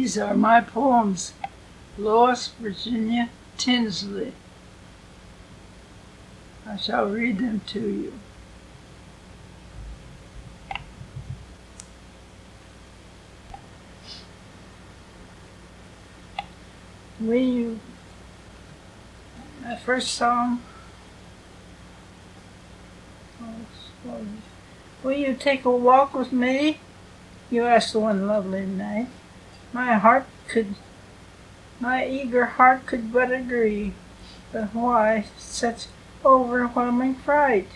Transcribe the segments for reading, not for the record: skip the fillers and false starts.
These are my poems. Lois, Virginia, Tinsley. I shall read them to you. My first song. Will you take a walk with me? You asked one lovely night. My eager heart could but agree. But why such overwhelming fright?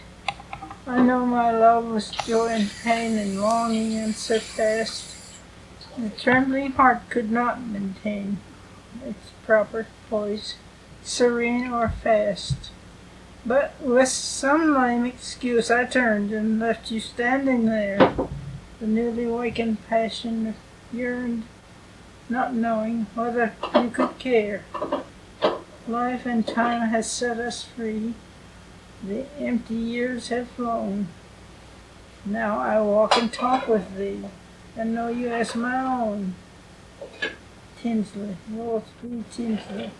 I know my love was joy and pain and longing unsurpassed. The trembling heart could not maintain its proper poise, serene or fast. But with some lame excuse I turned and left you standing there. The newly awakened passion yearned, not knowing whether you could care. Life and time has set us free. The empty years have flown. Now I walk and talk with thee, and know you as my own. Tinsley, Lois B. Tinsley.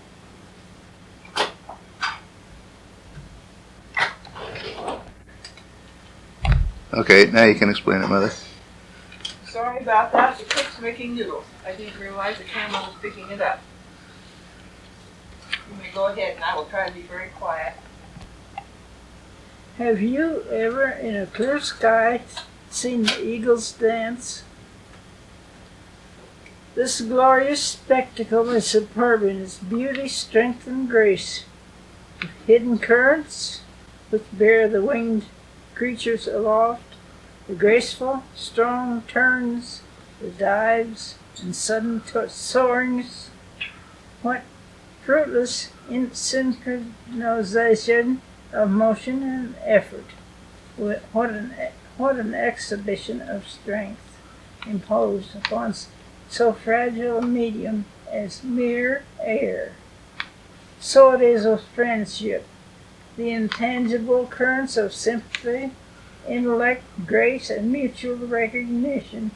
Okay, now you can explain it, Mother. Sorry about that. The cook's making noodles. I didn't realize the camera was picking it up. You may go ahead, and I will try to be very quiet. Have you ever, in a clear sky, seen the eagles dance? This glorious spectacle is superb in its beauty, strength, and grace. The hidden currents which bear the winged creatures aloft, the graceful, strong turns, the dives, and sudden soarings. What fruitless synchronization of motion and effort! What an exhibition of strength imposed upon so fragile a medium as mere air. So it is with friendship. The intangible currents of sympathy, intellect, grace, and mutual recognition,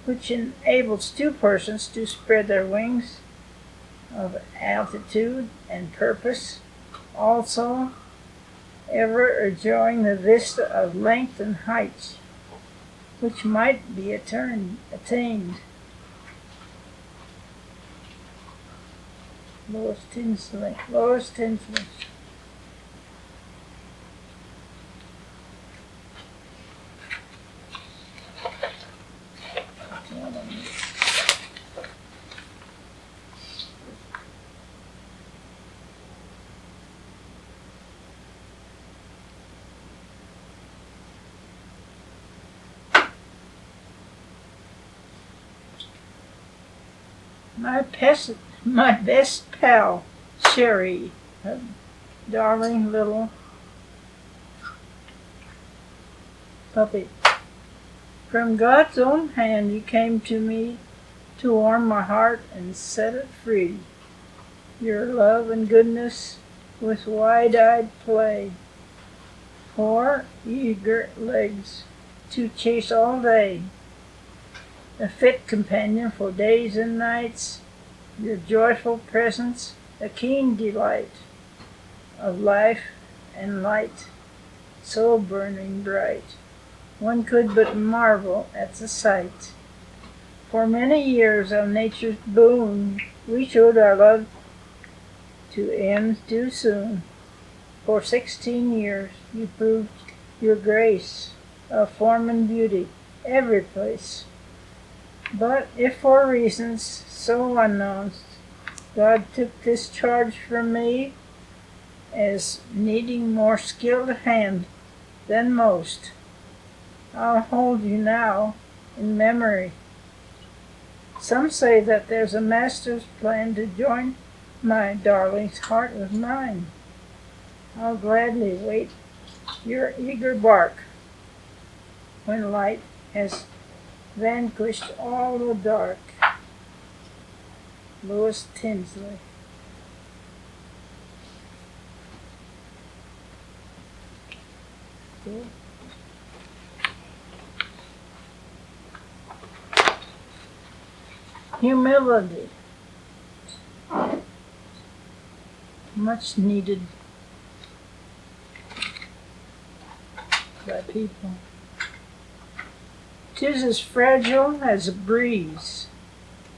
which enables two persons to spread their wings of altitude and purpose, also ever enjoying the vista of length and height, which might be attained. Lois Tinsley. Lois Tinsley. My best pal, Sherry, a darling little puppy. From God's own hand you came to me to warm my heart and set it free. Your love and goodness with wide-eyed play, 4 eager legs to chase all day, a fit companion for days and nights, your joyful presence a keen delight of life and light, so burning bright, one could but marvel at the sight. For many years of nature's boon we showed our love to end too soon. For 16 years you proved your grace of form and beauty every place. But if for reasons so unknown God took this charge from me, as needing more skilled hand than most, I'll hold you now in memory. Some say that there's a master's plan to join my darling's heart with mine. I'll gladly wait your eager bark when light has vanquished all the dark. Lois Tinsley. Cool. Humility. Much needed by people. 'Tis as fragile as a breeze,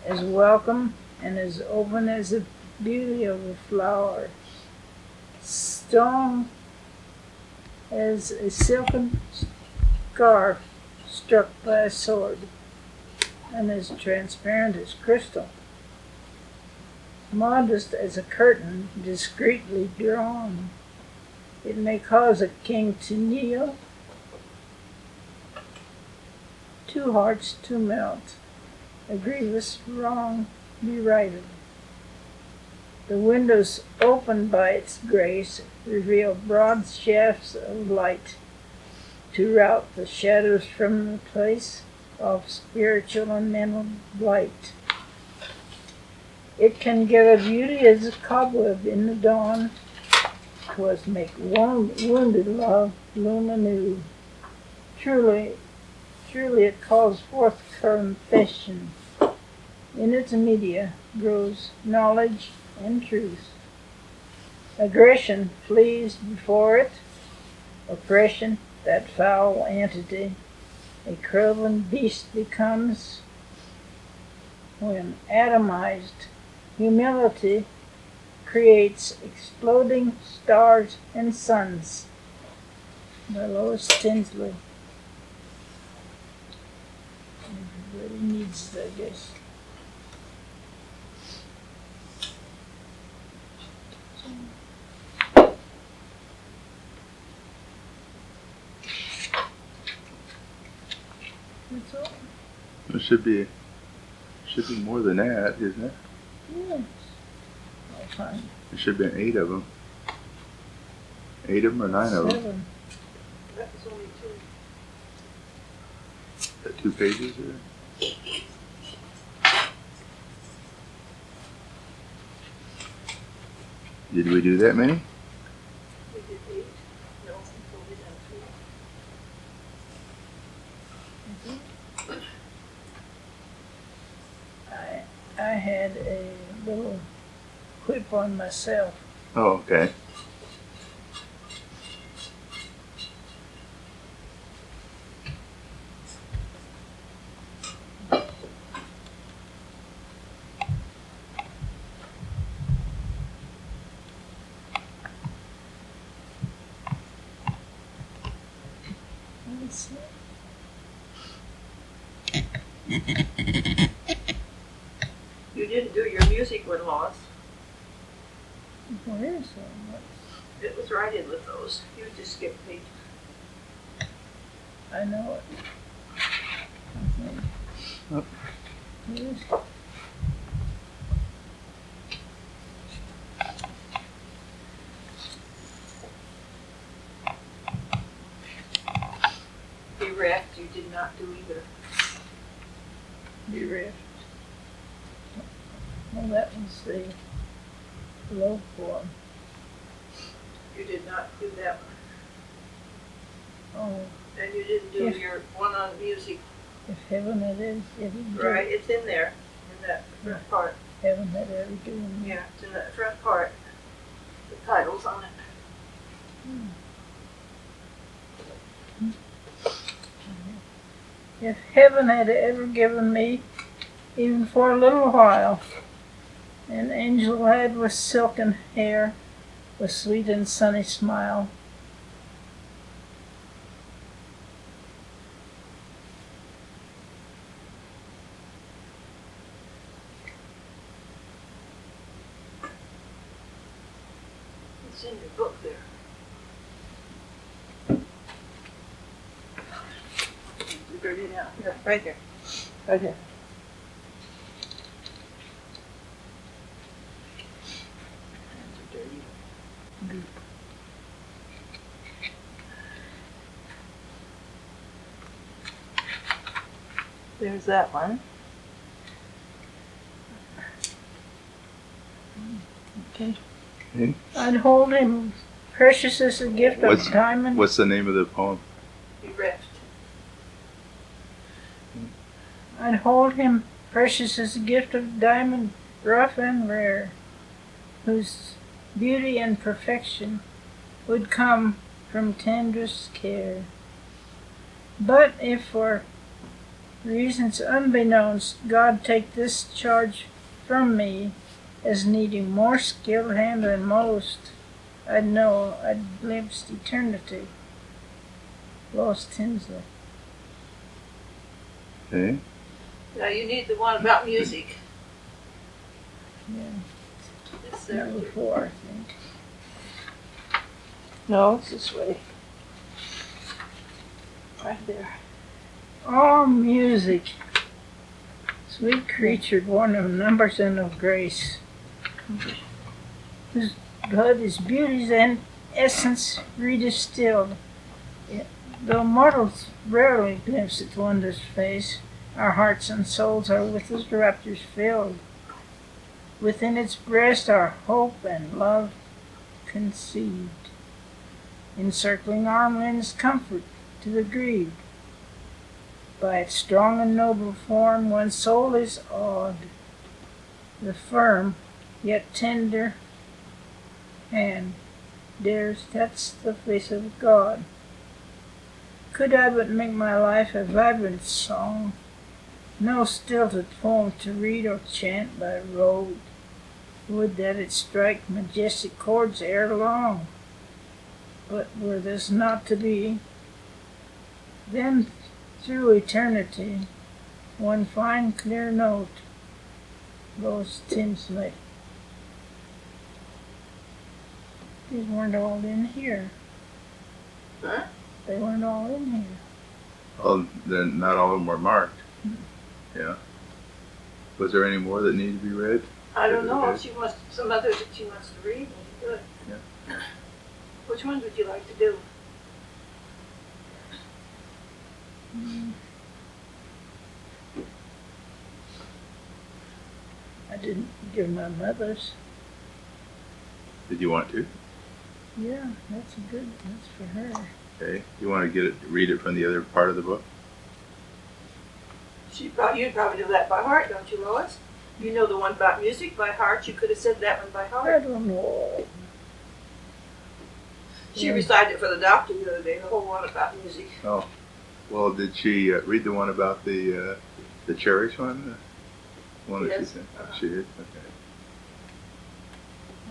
as welcome and as open as the beauty of a flower, strong as a silken scarf struck by a sword, and as transparent as crystal, modest as a curtain discreetly drawn. It may cause a king to kneel, two hearts to melt, a grievous wrong be righted. The windows opened by its grace reveal broad shafts of light to rout the shadows from the place of spiritual and mental blight. It can give a beauty as a cobweb in the dawn, 'twas make wounded love bloom anew. Truly it calls forth confession. In its media grows knowledge and truth. Aggression flees before it, oppression, that foul entity, a craven beast becomes when atomized. Humility creates exploding stars and suns. By Lois, Tinsley. Everybody needs it, I guess. That's all. There should be more than that, isn't it? Yes. I'll find There should be 8 of them. 8 of them or 9 of them? 7. That was only two. Got 2 pages there. Did we do that many? We did 8. No, we did 3. I had a little quip on myself. Oh, okay. Let's see. You didn't do your music one, Lois. Where is it? It was right in with those. You just skipped pages. I know it. Oh. Where is it? Bereft, you did not do either. Bereft. Well, that was the low form. You did not do that one. Oh, And you didn't do If- your one on music. if heaven had ever Right, it's in there, in that front part. heaven had ever given me. Yeah, it's in that front part. The title's on it. If heaven had ever given me, even for a little while, an angel head with silken hair, with sweet and sunny smile, It's in your book there. You got it out. Here, right there. Right there. Hands are dirty. There's that one. okay. Hmm? I'd hold him precious as a gift What's- of diamond. What's the name of the poem? Bereft. I'd hold him precious as a gift of diamond, rough and rare, whose beauty and perfection would come from tenderest care. But if for reasons unbeknownst God take this charge from me as needing more skilled hand than most, I'd know I'd glimpsed eternity. Lois Tinsley. Okay. Now you need the one about music. Yeah, It's there. number 4, I think. No, it's this way. Right there. Oh, music. Sweet creature, born of numbers and of grace, whose blood is beauty's and essence redistilled. Yet, though mortals rarely glimpse its wondrous face, our hearts and souls are with its raptures filled. Within its breast are hope and love conceived. Encircling arm lends comfort to the grieved. By its strong and noble form, one's soul is awed. The firm, yet tender hand dares touch the face of God. Could I but make my life a vibrant song, no stilted poem to read or chant by rote, would that it strike majestic chords ere long. But were this not to be, then through eternity, one fine clear note, Lois Tinsley. These weren't all in here. Huh? They weren't all in here. Oh, then not all of them were marked. Yeah. Was there any more that needed to be read? I don't know Okay. if she wants some others that she wants to read. Good. Yeah. Which ones would you like to do? I didn't give my mother's. Did you want to? Yeah, that's good. That's for her. Okay. You want to read it from the other part of the book? You'd probably know that by heart, don't you, Lois? You know the one about music by heart. You could have said that one by I heart. don't know. She Yeah. recited it for the doctor the other day, the whole one about music. Oh. Well, did she read the one about the cherish one? The one that she Yes. sent? Oh, she did? Okay.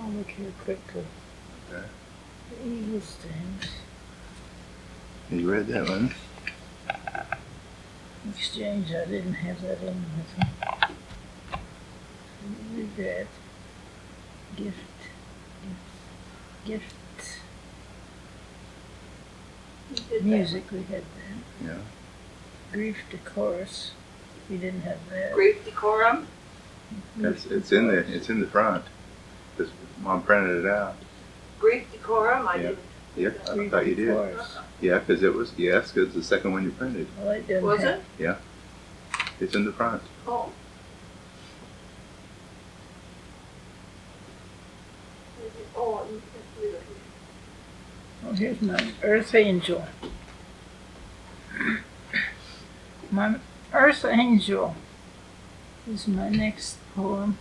I'll look here quickly. Okay. The Eagle Stands. You read that one? Exchange, I didn't have that in with me. Read that. Gift. You did Music, we had that. Yeah. Grief to chorus, we didn't have that. that. Grief decorum. It's in the front. 'Cause Mom printed it out. Grief decorum. I Yeah. didn't. Yep, I Grief thought you to did. chorus. Yeah, because it was, yes, because the second one you printed. Well, it didn't Was have. it? It's in the front. Oh. Oh, Oh, here's my Earth Angel. My Earth Angel is my next poem.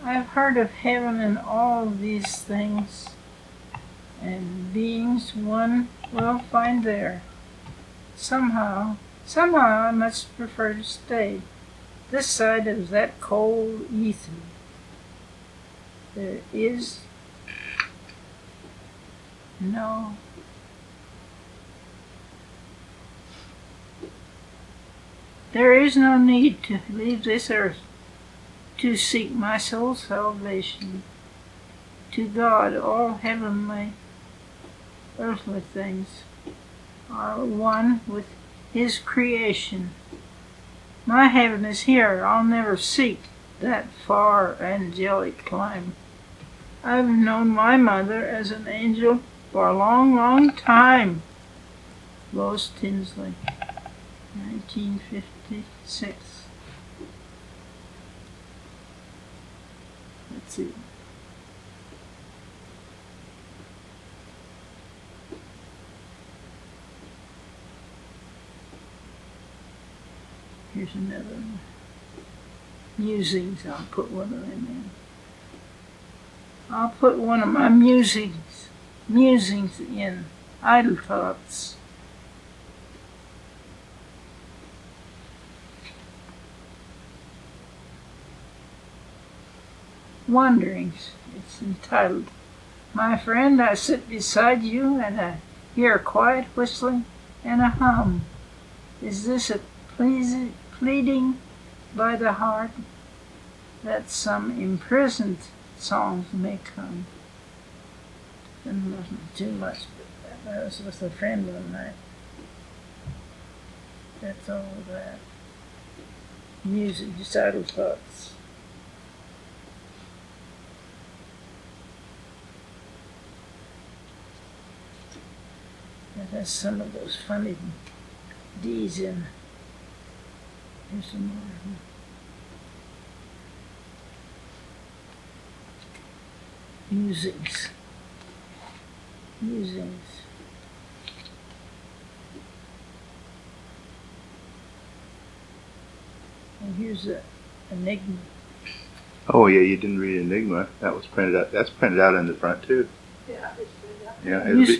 I've heard of heaven and all of these things, and beings one will find there. Somehow I much prefer to stay this side of that cold ether. There is no need to leave this earth to seek my soul's salvation. To God, all heavenly, earthly things are one with His creation. My heaven is here. I'll never seek that far angelic climb. I've known my mother as an angel for a long, long time. Lois Tinsley, 1956. Let's see. Here's another one. Musings, I'll put one of them in. I'll put one of my musings in. Idle thoughts. Wanderings, it's entitled. My friend, I sit beside you and I hear a quiet whistling and a hum. Is this a pleading by the heart that some imprisoned songs may come? Didn't listen too much, but I was with a friend one night. That's all of that. Music, just idle thoughts. It has some of those funny D's in. Here's some more. Musings. And here's a enigma. Oh yeah, you didn't read Enigma. That was printed out. That's printed out in the front too. Yeah, it's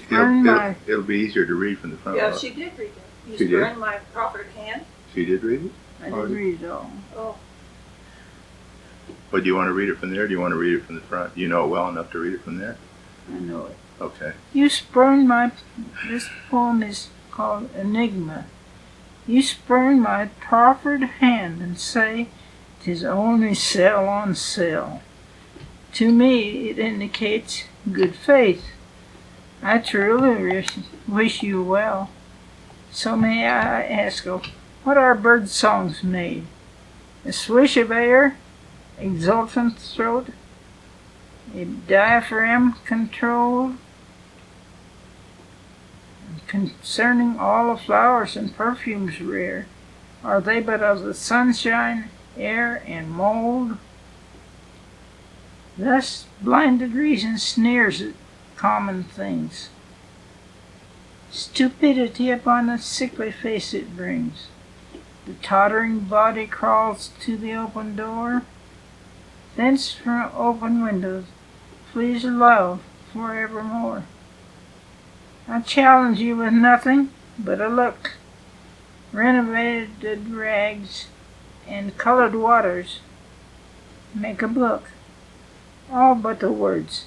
good. Yeah, it'll be easier to read from the front. Yeah, she did read it. You She did? spurned my proffered hand. She did read it? I didn't read it all. Oh, But do you want to read it from there or do you want to read it from the front? Do you know it well enough to read it from there? I know it. Okay. You spurn my... This poem is called Enigma. You spurn my proffered hand and say, 'tis only cell on cell. To me it indicates good faith. I truly wish you well. So may I ask, what are bird songs made? A swish of air, exultant throat, a diaphragm controlled, concerning all the flowers and perfumes rare, are they but of the sunshine, air, and mold? Thus blinded reason sneers at common things. Stupidity upon the sickly face it brings. The tottering body crawls to the open door. Thence from open windows flees love forevermore. I challenge you with nothing but a look. Renovated rags and colored waters make a book. All but the words.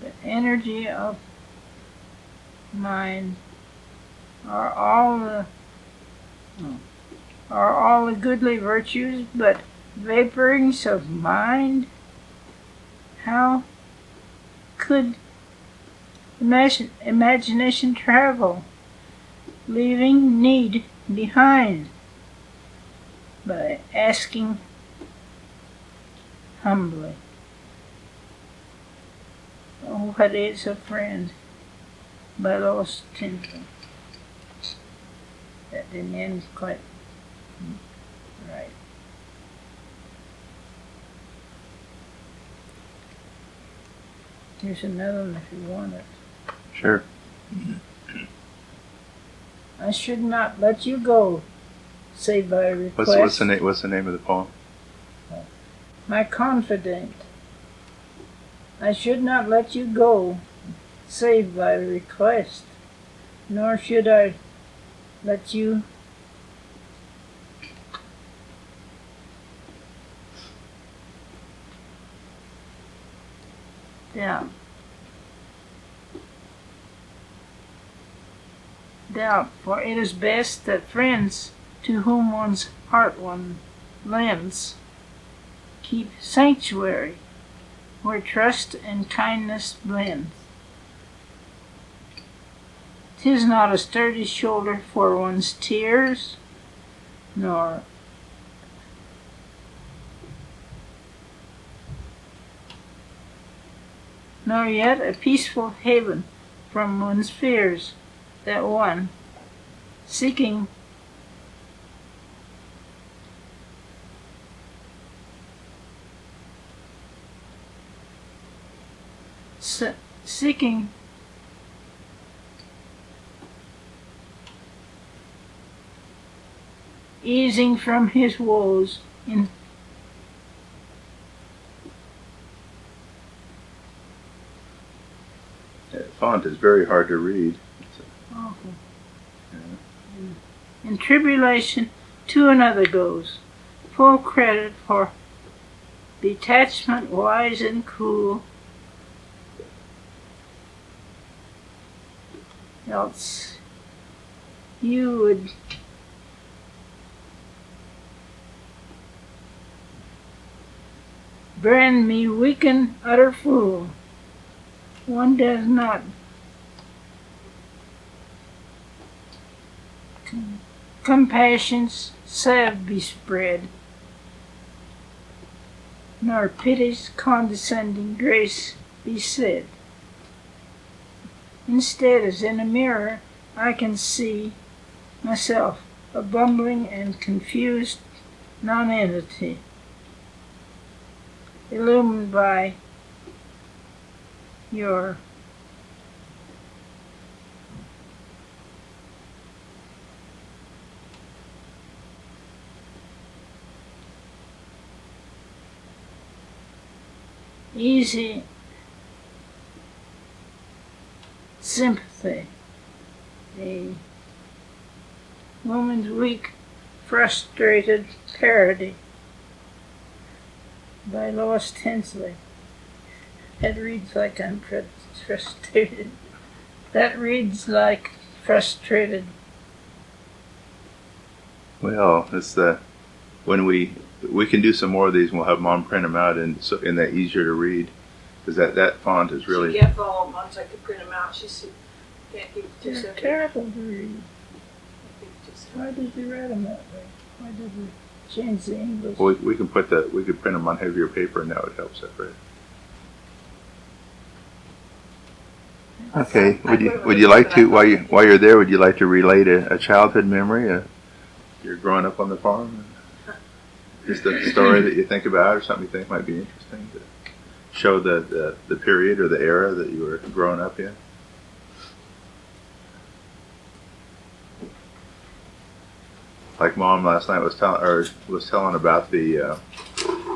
The energy of mind are all the goodly virtues but vaporings of mind? How could imagination travel, leaving need behind? By asking humbly, oh, what is a friend? By Lois, Tinsley. That didn't end quite right. Here's another one if you want it. Sure. I should not let you go, save by request. What's the name of the poem? My confidant. I should not let you go, save by request, nor should I let you doubt, for it is best that friends to whom one's heart one lends keep sanctuary where trust and kindness blend. 'Tis not a sturdy shoulder for one's tears, nor yet a peaceful haven from one's fears, that one, seeking easing from his woes in That font is very hard to read. awful. Yeah. In tribulation to another goes, full credit for detachment wise and cool, else you would brand me weak and utter fool. One does not compassion's salve be spread, nor pity's condescending grace be said. Instead, as in a mirror, I can see myself, a bumbling and confused nonentity, illumined by your easy sympathy, a woman's weak, frustrated parody by Lois Tinsley. That reads like I'm frustrated. That reads like frustrated. Well, it's when we can do some more of these, and we'll have Mom print them out, and so in that easier to read, because that font is really. She kept all of them so I could print them out. She said, can't keep it too They're simple. terrible to read. Why did you write them that way? Why did you change the English? Well, we can print them on heavier paper, and that would help separate. Okay. Would you like to, while you're there, would you like to relate a childhood memory? You're growing up on the farm, just a story that you think about, or something you think might be interesting to show the period or the era that you were growing up in. Like Mom last night was telling about the,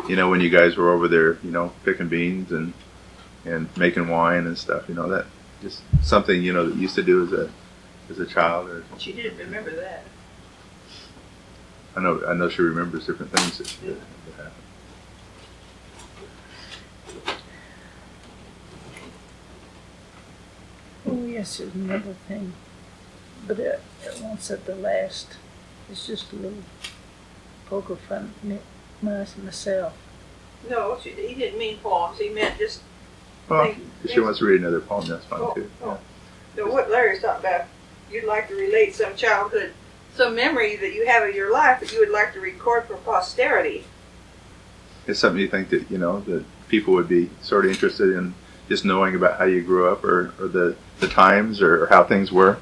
when you guys were over there, picking beans and making wine and stuff. That just something that you used to do as a child. Or She didn't remember that. I know she remembers different things that happened. Oh yes, there's another thing, but it won't set the last. It's just a little poke of fun myself. No, he didn't mean poems. He meant just. Well, if she wants to read another poem, that's fine too. Oh. So what Larry's talking about, you'd like to relate some childhood, some memory that you have of your life that you would like to record for posterity. It's something you think that that people would be sort of interested in, just knowing about how you grew up, or the times, or how things were.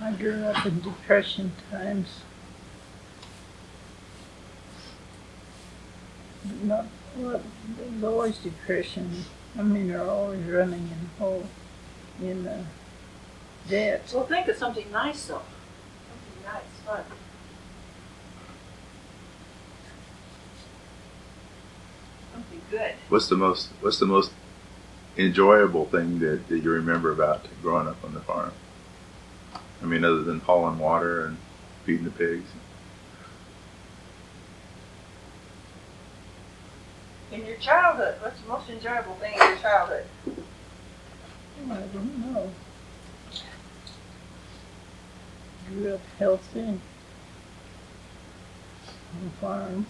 I grew up in Depression times. But not what there's always depression. I mean, they're always running in debt. Well, think of something nice though. Something nice, fun. Something good. What's the most enjoyable thing that you remember about growing up on the farm? I mean, other than hauling water and feeding the pigs. In your childhood, what's the most enjoyable thing in your childhood? I don't know. Grew up healthy on the farm,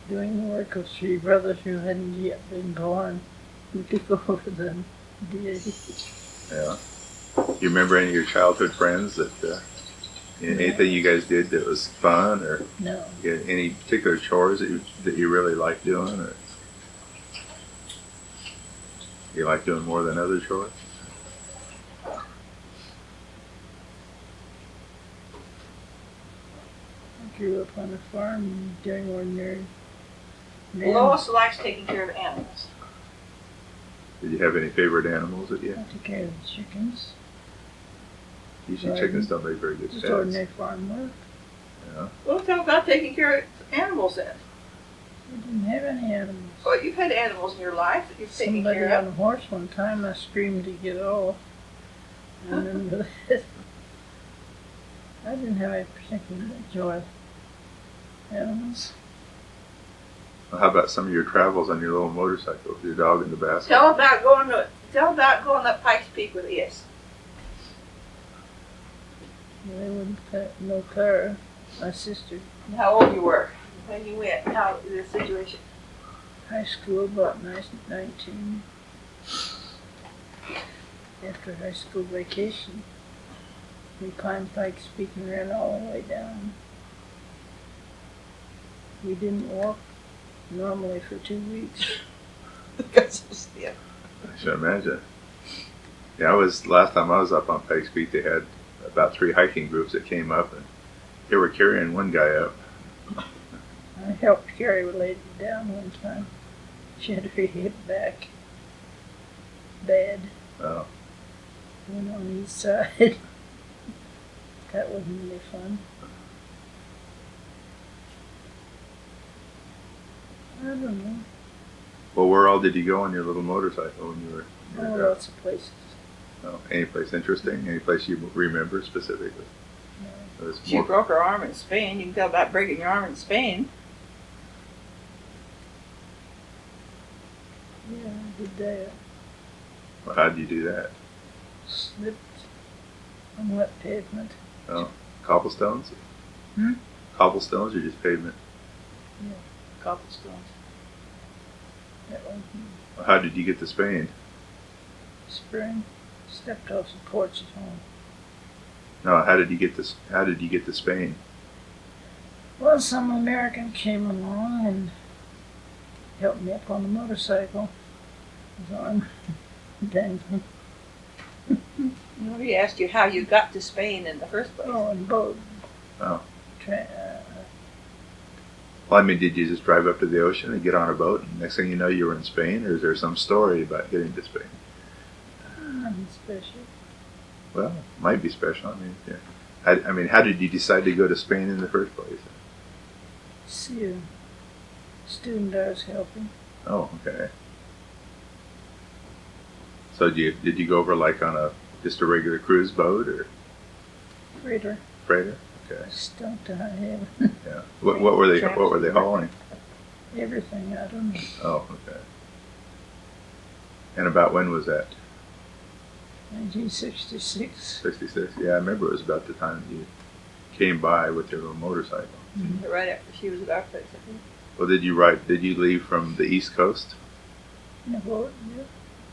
doing the work of 3 brothers who hadn't yet been born, who took over the deity. Yeah. You remember any of your childhood friends that anything you guys did that was fun, or No. any particular chores that you really liked doing, or you like doing more than other chores? I grew up on a farm doing ordinary. Lois likes taking care of animals. Did you have any favorite animals that you I took care of the chickens. Usually chickens don't make very good Just pets. ordinary farm work. Yeah. Well, tell about taking care of animals then. We didn't have any animals. Well, you've had animals in your life that you've taken Somebody care on of. a horse one time, I screamed to get off. I remember that. I didn't have a particular joy of animals. Well, how about some of your travels on your little motorcycle with your dog in the basket? Tell about going up Pikes Peak with us. They wouldn't let no car. My sister, And how old you were when you went. How the situation. high school, about 19. After high school vacation, we climbed Pikes Peak and ran all the way down. We didn't walk normally for 2 weeks. Got so stiff. I should imagine. Yeah, last time I was up on Pikes Peak, they had about 3 hiking groups that came up, and they were carrying one guy up. I helped carry a lady down one time. She had her hip back bad. Oh, Went on each side. That wasn't really fun. I don't know. well, where all did you go on your little motorcycle when you were? Oh, lots of places. Oh, any place interesting? Any place you remember specifically? No. It was She more- broke her arm in Spain. You can tell about breaking your arm in Spain. Yeah, I did that. Well, how'd you do that? Slipped on wet pavement. Cobblestones? Hmm? Cobblestones or just pavement? Cobblestones. That was Well, how did you get to Spain? spring. Stepped off the porch at home. No, how did you get to Spain? Well, some American came along and helped me up on the motorcycle. His arm dangling. Nobody asked you how you got to Spain in the first place. Oh, and boat. Oh. Tra- Well, I mean, did you just drive up to the ocean and get on a boat, and next thing you know, you were in Spain, or is there some story about getting to Spain? nothing special. Well, might be special. I mean, yeah. I mean, how did you decide to go to Spain in the first place? See a student I was helping. Oh, okay. So did you go over like on just a regular cruise boat or Freighter. freighter? Okay. Stumped I have. Yeah. What were they hauling? Everything, I don't know. Oh, okay. And about when was that? 1966. 66. Yeah, I remember it was about the time you came by with your little motorcycle. Right after she was at our place, I think. Well, did you leave from the East Coast? In a boat, yeah.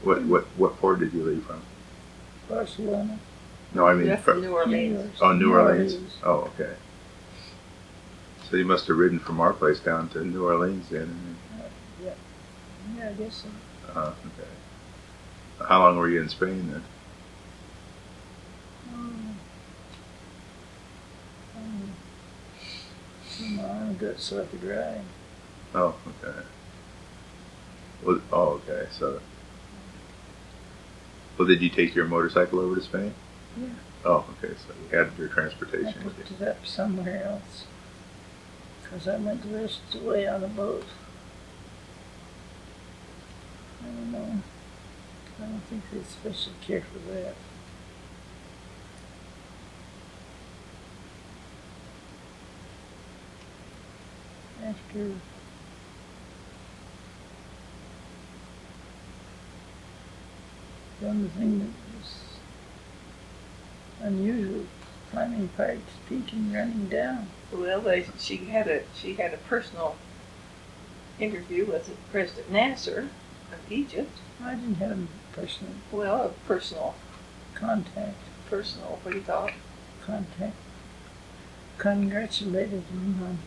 What port did you leave from? Barcelona. No, I mean Left from New Orleans. Oh, New Orleans. Oh, okay. So you must have ridden from our place down to New Orleans then. Yeah. Yeah, I guess so. Okay. How long were you in Spain then? My arm got so I could ride. Oh, okay. Well, oh, okay. So, well, did you take your motorcycle over to Spain? Yeah. Oh, okay. So you had your I transportation with picked you. it up somewhere else. Because I went the rest of the way on a boat. I don't know. I don't think they especially care for that. After done the thing that was unusual, climbing Pikes Peak and running down. Well, she had a personal interview with President Nasser of Egypt. I didn't have a personal Well, a personal, contact. what do you call it? Contact. Congratulated him on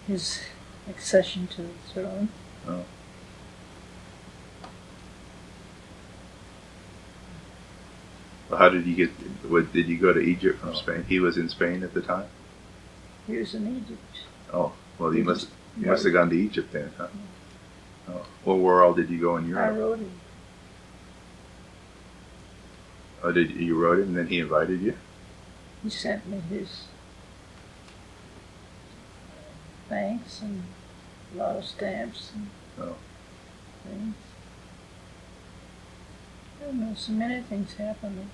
his accession to the throne. Oh. Well, how did you get? Did you go to Egypt from Spain? He was in Spain at the time. He was in Egypt. Oh, well, you must Yeah. have gone to Egypt then, huh? Oh, well, where all did you go in I Europe? wrote him. Oh, did you wrote him and then he invited you? He sent me his thanks and a lot of stamps and Oh. things. I don't know, so many things happening.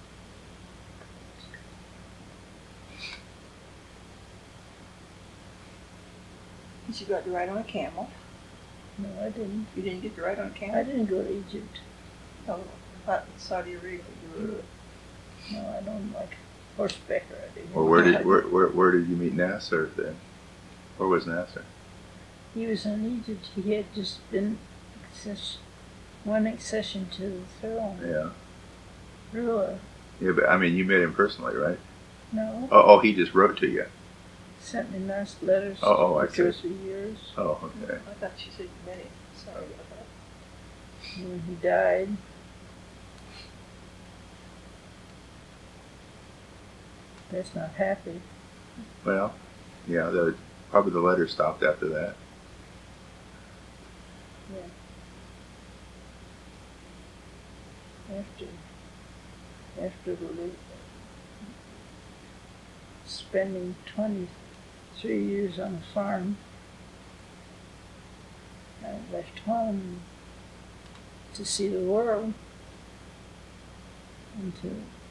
You got to ride on a camel. No, I didn't. You didn't get to ride on a I camel? didn't go to Egypt. Oh, not in Saudi Arabia. No, I don't like horseback riding. Well, where did you meet Nasser then? Where was Nasser? He was in Egypt. He had just been one accession to the throne. Yeah. Ruler. Yeah, but I mean, you met him personally, right? No. Oh, he just wrote to you. Sent me nice letters Oh, I for 2 or see. 3 years. Oh, okay. I thought you said you met him. Sorry about that. And when he died, that's not happy. Well, yeah, probably the letter stopped after that. After spending 23 years on a farm, I left home to see the world and to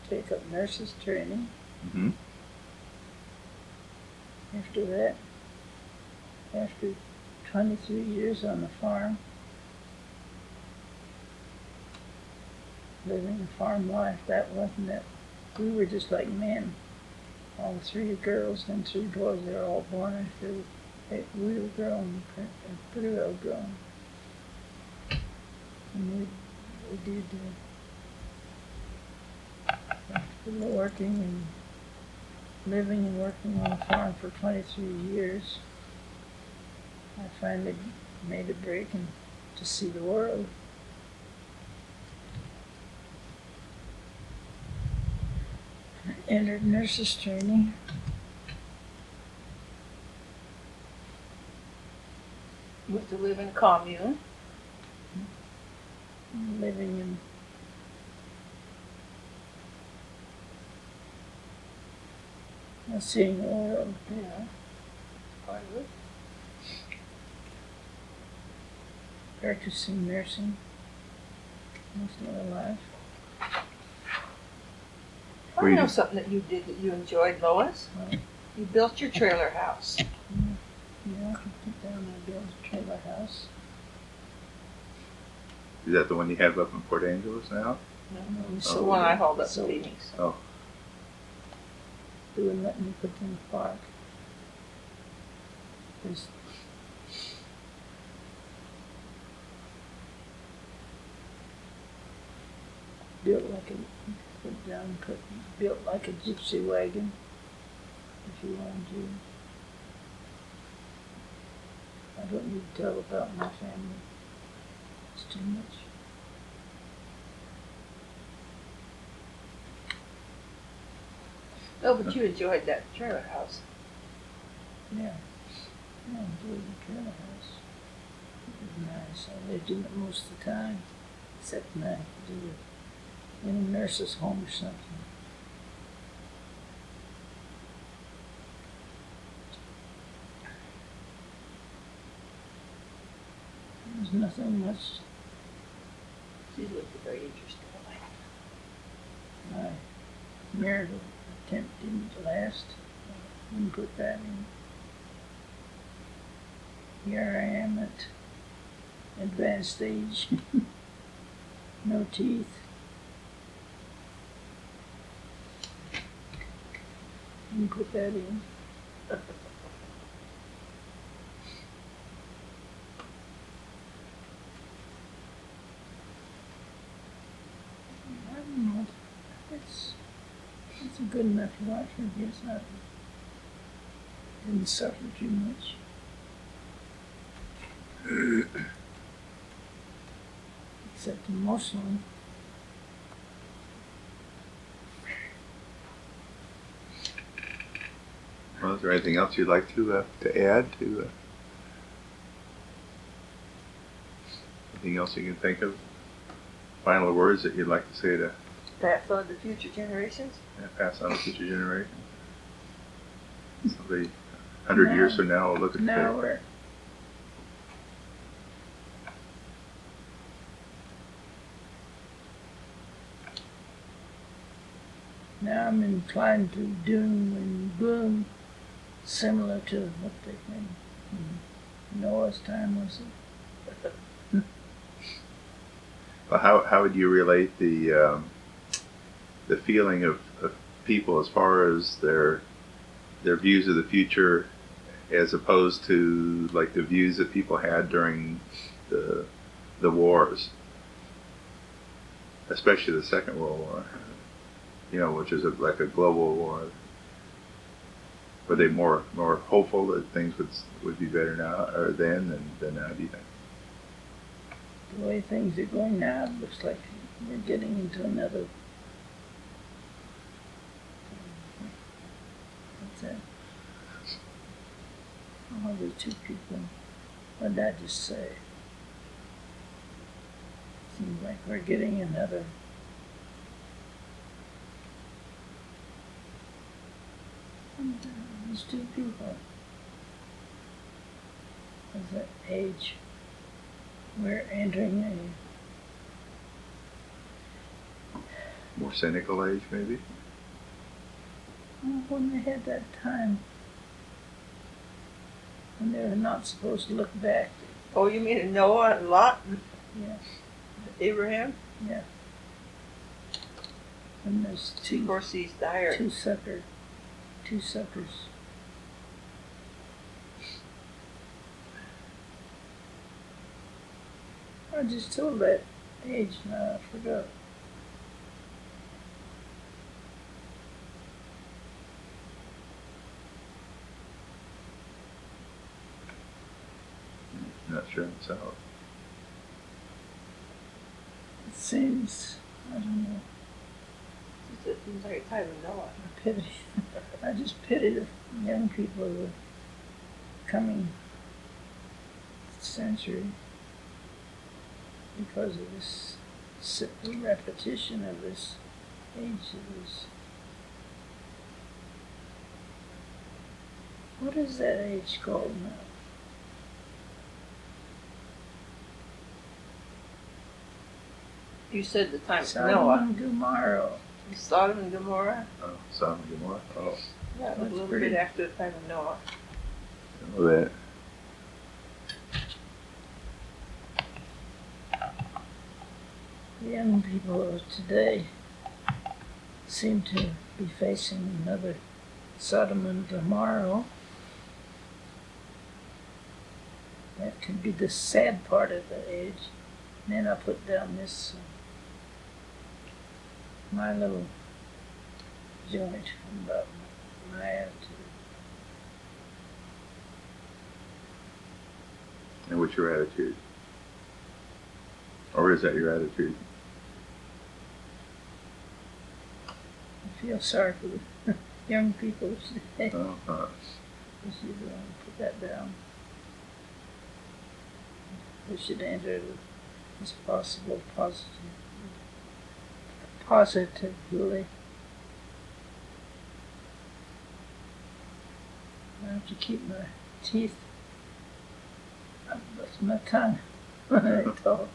take up nurses training. Mm-hmm. After that, after 23 years on the farm, living a farm life, that wasn't it. We were just like men. All 3 girls and 3 boys, they were all born after we were grown, pretty well grown. And we did after working and living and working on a farm for 23 years. I finally made a break and to see the world. Entered nurses training. Went to live in a commune. Living in seeing the world. Yeah. Part of it. Practicing nursing most of my life. I know something that you did that you enjoyed, Lois. Well, You built your trailer house. yeah, I can put down my build a trailer house. Is that the one you have up in Port Angeles now? No, it's Oh, the one I hauled up so- to Phoenix. Oh, They wouldn't let me put in the park. There's built like a built like a gypsy wagon. If you want to. I don't need to tell about my family. It's too much. Oh, but you enjoyed that trailer house. Yeah. I enjoyed the trailer house. It was nice. I lived in it most of the time. Except when I had to do it in a nurse's home or something. There's nothing much. She lived a very interesting life. My marital attempt didn't last. I wouldn't put that in. Here I am at advanced age. No teeth. Wouldn't put that in. I don't know. It's a good enough life, I guess. I didn't suffer too much. Except emotionally. well, is there anything else you'd like to add to? Anything else you can think of? Final words that you'd like to say to Pass on to future generations. pass on to future generations? Somebody 100 years from now, we'll look at the Now tape. we're now I'm inclined to doom and gloom, similar to what they think in Noah's time, was it? Well, how would you relate the feeling of people as far as their views of the future, as opposed to like the views that people had during the wars, especially the Second World War, which is like a global war? Were they more hopeful that things would be better now or then than now, do you think? The way things are going now, it looks like we're getting into another. What's that? Oh, the two people. What did I just say? Seems like we're getting another. These two people. As that age, we're entering More cynical age, maybe? when they had that time when they were not supposed to look back. Oh, you mean Noah and Lot and Yeah, Abraham? yeah. And there's Of course, he's dire. two suckers. I just told that age now, I forgot. Not sure myself. It seems, I don't know, It seems like a time of Noah. I pity. I just pity the young people of the coming century because of this repetition of this age of this. What is that age called now? You said the time of Sodom Noah. and Gomorrah. Sodom and Gomorrah? Oh, Sodom and Gomorrah. Oh, That was a That's little pretty- bit after the time of Noah. I know that. The young people of today seem to be facing another Sodom and Gomorrah. That could be the sad part of the age. And then I put down this, my little joint about my attitude. And what's your attitude? Or is that your attitude? I feel sorry for the young people today. Oh, We should put that down. We should enter it as possible positively. I have to keep my teeth. That's my tongue when I talk.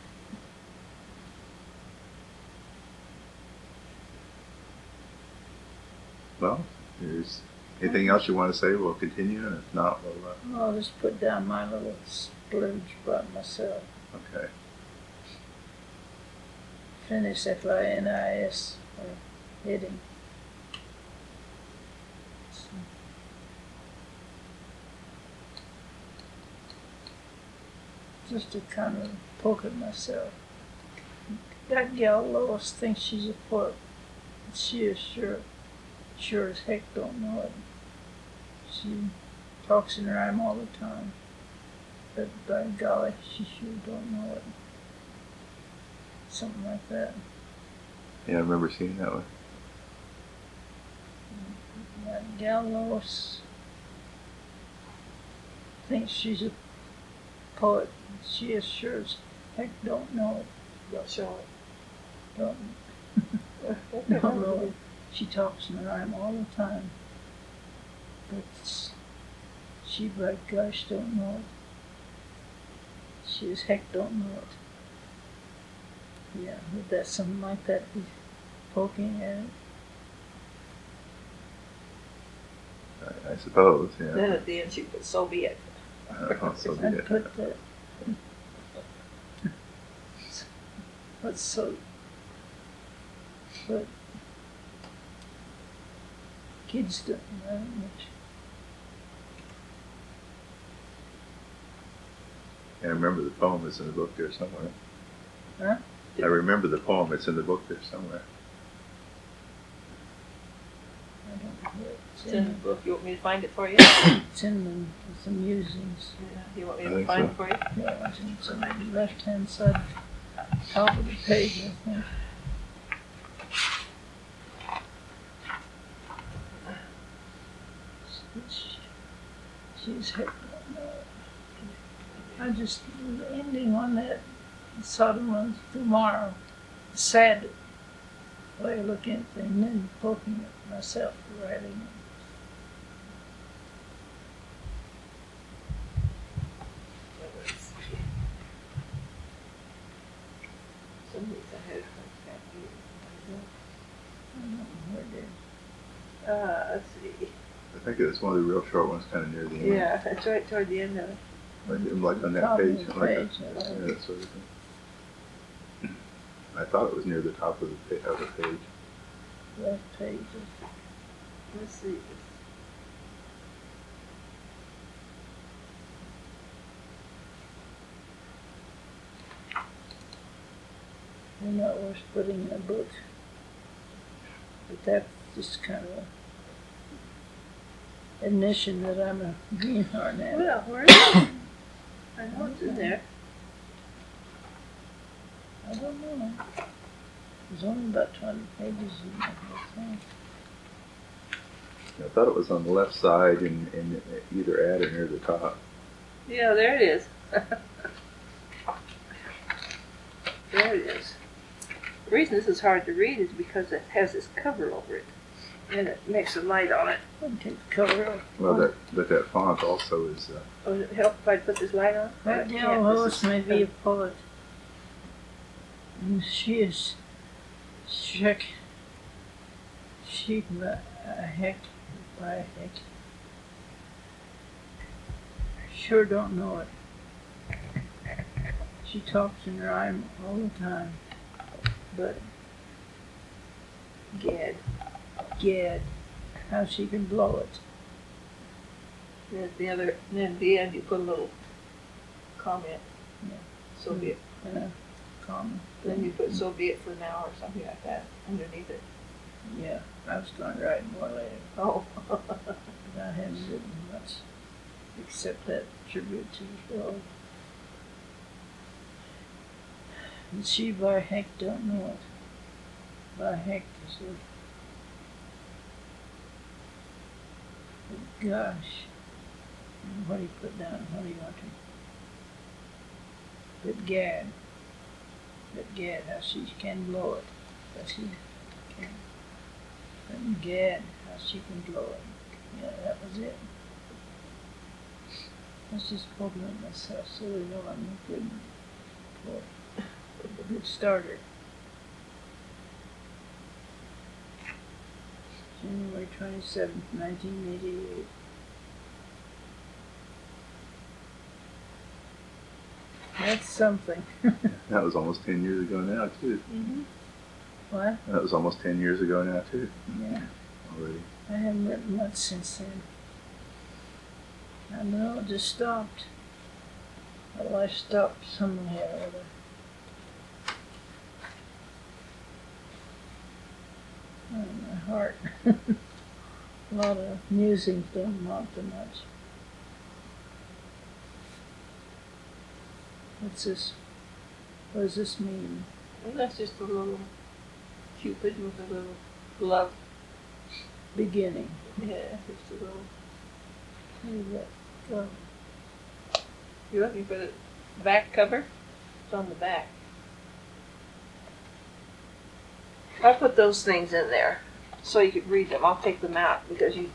well, there's anything else you want to say? We'll continue, and if not, we'll. I'll just put down my little splurge about myself. Okay. Finish FINIS or hitting. Just to kind of poke at myself. That gal Lois thinks she's a poet. She is sure as heck don't know it. She talks in rhyme all the time. But by golly, she sure don't know it. Something like that. Yeah, I remember seeing that one. That gal Lois thinks she's a poet. She is sure as heck don't know it. Don't show it. Don't know it. She talks in rhyme all the time. But She by gosh don't know it. She as heck don't know it. Yeah, would that something like that be poking at it? I suppose, Then yeah. at the end she put, so be it. So be I'd it. put that. What's so? But kids don't know much. I remember the poem that's in the book there somewhere. Huh? I remember the poem that's in the book there somewhere. I don't know. It's in the book. You want me to find it for you? It's in the musings. Yeah. You want me I to think find so. it for you? Yeah, it's on the left-hand side, top of the page, I think. She's heck. I just the ending on that Sodom on tomorrow. Sad way of looking at things, and then poking at myself writing it. Some of these I had. I don't know where it is. Let's see. I think it's one of the real short ones, kind of near the end. Yeah, it's right toward the end of it. Like on that Top of page. the Like page, that, I like. yeah, that sort of thing. I thought it was near the top of the page. Left page. Let's see. They're not worth putting in a book. But that's just kind of a admission that I'm a greenhorn now. Well, where is it? I know it's in there. I don't know. There's only about 20 pages in that whole thing. I thought it was on the left side in either at or near the top. Yeah, there it is. There it is. The reason this is hard to read is because it has this cover over it. And it makes a light on it. I'll take the cover off. Well, that font also is. Would it help if I put this light on? That Yeah, young this Lois is- may be a poet. And she is shook. She by heck. I sure don't know it. She talks in rhyme all the time. But gad, how she can blow it. Then at the end you put a little comment. Yeah. So be it. And a comma. Then you put so be it for now or something like that underneath it. Yeah, I was going to write more later. Oh. But I haven't written much except that tribute to the dog. And she by heck don't know it. By heck is a but gosh. And what do you put down? What do you want to? But gad, how she can blow it. But she can. But gad, how she can blow it. Yeah, that was it. I was just poking at myself so they know I'm a good poet. A good starter. January 27th, 1988. That's something. That was almost 10 years ago now, too. Mm-hmm. What? That was almost 10 years ago now, too. Yeah. Already. I haven't written much since then. I know it just stopped. My life stopped somewhere or other. Oh, my heart. A lot of musings don't amount to much. What's this? What does this mean? And that's just a little Cupid with a little glove. Beginning. Yeah, just a little. Where did that go? You're looking for the back cover? It's on the back. I put those things in there so you could read them. I'll take them out because you.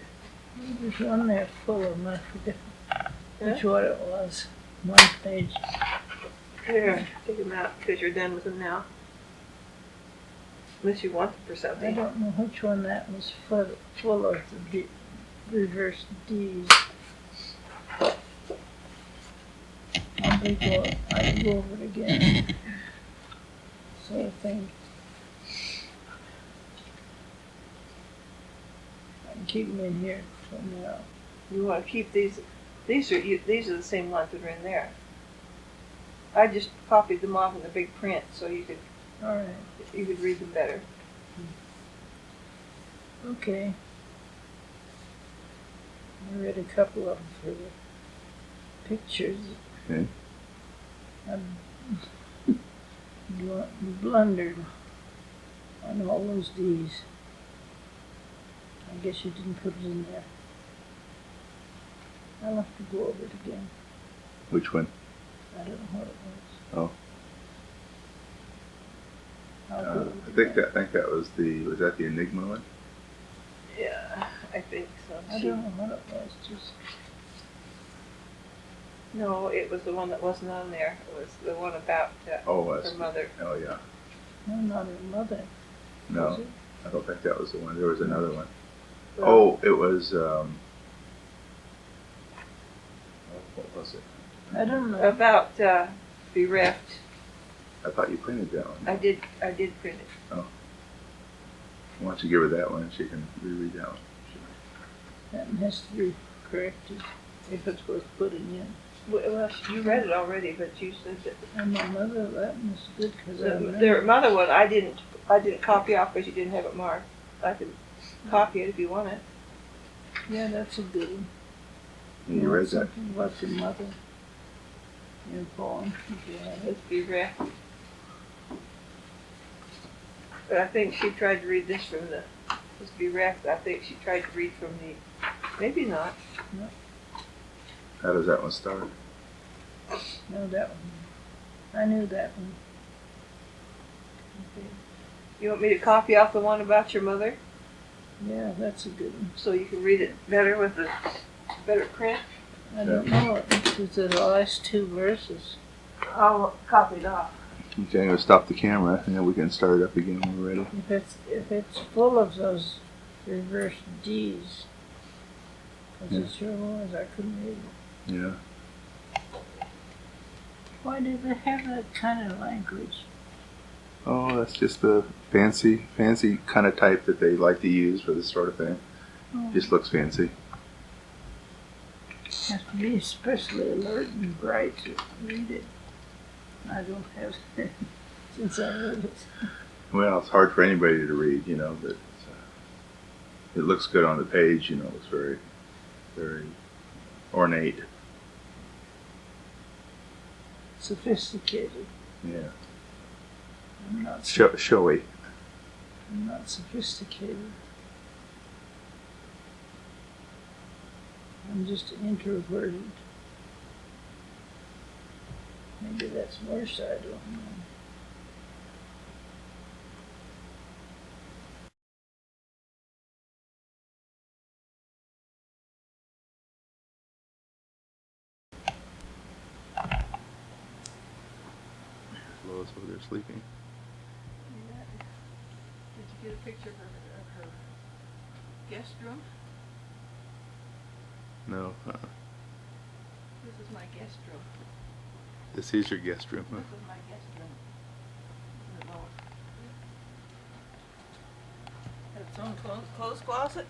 There's one there full of them. I forget. which one it was. One page. Here, take them out because you're done with them now. Unless you want them for I something. don't know which one that was full of the reverse D's. I can go over it again. So I think I can keep them in here for now. You want to keep these? These are the same ones that are in there. I just copied them off in the big print so you could read them better. Okay. I read a couple of them for the pictures. Okay. I blundered on all those D's. I guess you didn't put it in there. I'll have to go over it again. Which one? I don't know what it was. Oh. I'll go over it I think again. that was that the Enigma one? Yeah, I think so. I don't know what it was. Just No, it was the one that wasn't on there. It was the one about her mother. Oh yeah. no, not her mother. Was No, it? I don't think that was the one. There was another one. Well, Oh, it was. What was it? I don't know. about bereft. I thought you printed that one. I did print it. Why don't you give her that one and she can reread that one? That one has to be corrected if it's worth putting in. Well, you read it already, but you said that And my mother, that was good because I the mother one I didn't copy off because you didn't have it marked. I can copy it if you want it. Yeah, that's a good one. And you read that? Something about the mother in a poem. Yeah. Let's be rare. But I think she tried to read this from the. Let's be reft. I think she tried to read from the. Maybe not. How does that one start? No, that one. I knew that one. Okay. You want me to copy off the one about your mother Yeah, that's a good one. so you can read it better with the better print? I don't know. It's the last two verses. I'll copy it off. Okay, I'm gonna stop the camera and then we can start it up again when we're ready. If it's full of those reverse D's, because Yeah. it sure was, I couldn't read it. Yeah. Why do they have that kind of language? Oh, that's just the fancy kind of type that they like to use for this sort of thing. Oh, Just looks fancy. have to be especially alert and bright to read it. I don't have it since I heard it. Well, it's hard for anybody to read, you know, but it looks good on the page, you know, it's very, very ornate. Sophisticated. Yeah. I'm not. Showy. I'm not sophisticated. I'm just introverted. Maybe that's worse, I don't know. Lois over there sleeping. Did you get a picture of her guest room? No. This is my guest room. This is your guest room, huh? This is my guest room. Its own clothes closet.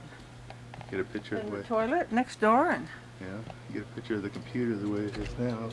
Get a picture of And the the way. toilet next door, and Yeah. Get a picture of the computer the way it is now.